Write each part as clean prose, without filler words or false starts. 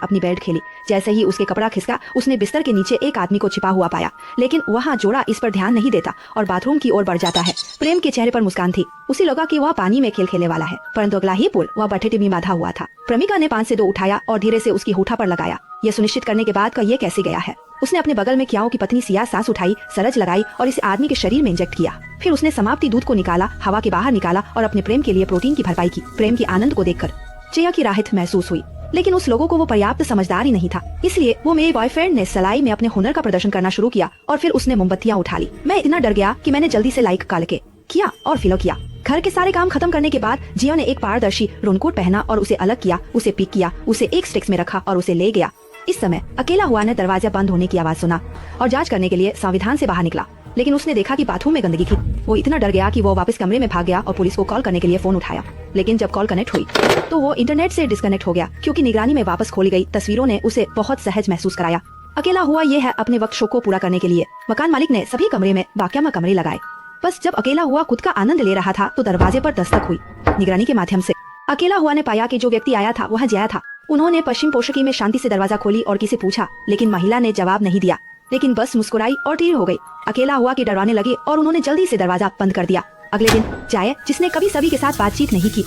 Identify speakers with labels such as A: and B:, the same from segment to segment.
A: अपनी बेल्ट खेली। जैसे ही उसके कपड़ा खिसका, उसने बिस्तर के नीचे एक आदमी को छिपा हुआ पाया, लेकिन वहाँ जोड़ा इस पर ध्यान नहीं देता और बाथरूम की ओर बढ़ जाता है। प्रेम के चेहरे पर मुस्कान थी। उसे लगा कि वह पानी में खेल खेलने वाला है, परंतु अगला ही पुल वह बठेटे में बांधा हुआ था। प्रेमिका ने 5 से 2 उठाया और धीरे से उसकी होठा पर लगाया। यह सुनिश्चित करने के बाद का ये कैसे गया है। उसने अपने बगल में क्याओं की पतली सिया सांस उठाई, सरज लगाई और इसे आदमी के शरीर में इंजेक्ट किया। फिर उसने समाप्ति दूध को निकाला, हवा के बाहर निकाला और अपने प्रेम के लिए प्रोटीन की भरपाई की। प्रेम के आनंद को देखकर चिया की राहत महसूस हुई, लेकिन उस लोगों को वो पर्याप्त समझदार ही नहीं था। इसलिए वो मेरे बॉयफ्रेंड ने सलाई में अपने हुनर का प्रदर्शन करना शुरू किया और फिर उसने मोमबत्तियां उठा ली। मैं इतना डर गया कि मैंने जल्दी से लाइक कॉल किया और फिलो किया। घर के सारे काम खत्म करने के बाद जियो ने एक पारदर्शी रेनकोट पहना और उसे अलग किया, उसे पिक किया, उसे एक स्टिक्स में रखा और उसे ले गया। इस समय अकेला हुआ ने दरवाजा बंद होने की आवाज सुना और जांच करने के लिए संविधान से बाहर निकला, लेकिन उसने देखा कि बाथरूम में गंदगी थी। वो इतना डर गया कि वो वापस कमरे में भाग गया और पुलिस को कॉल करने के लिए फोन उठाया, लेकिन जब कॉल कनेक्ट हुई तो वो इंटरनेट से डिस्कनेक्ट हो गया, क्योंकि निगरानी में वापस खोली गई तस्वीरों ने उसे बहुत सहज महसूस कराया। अकेला हुआ ये है अपने वक्त शो को पूरा करने के लिए। मकान मालिक ने सभी कमरे में वाक्या में कमरे लगाए। बस जब अकेला हुआ खुद का आनंद ले रहा था तो दरवाजे पर दस्तक हुई। निगरानी के माध्यम से अकेला हुआ ने पाया कि जो व्यक्ति आया था वह जया था। उन्होंने पश्चिम पोशाकी में शांति से दरवाजा खोली और किसी पूछा, लेकिन महिला ने जवाब नहीं दिया, लेकिन बस मुस्कुराई और ढीर हो गई। अकेला हुआ की डराने लगी और उन्होंने जल्दी से दरवाजा बंद कर दिया। अगले दिन जया, जिसने कभी सभी के साथ बातचीत नहीं की,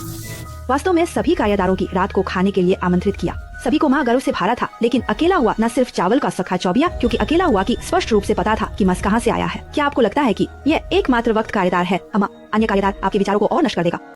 A: वास्तव में सभी कार्यदारों की रात को खाने के लिए आमंत्रित किया। सभी को माँ गर्व से भरा था, लेकिन अकेला हुआ न सिर्फ चावल का सखा चौबिया, क्योंकि अकेला हुआ की स्पष्ट रूप से पता था कि मस कहाँ से आया है। क्या आपको लगता है कि यह एकमात्र वक्त कार्यदार है, अमा अन्य कार्यदार आपके विचारों को और नष्ट कर देगा?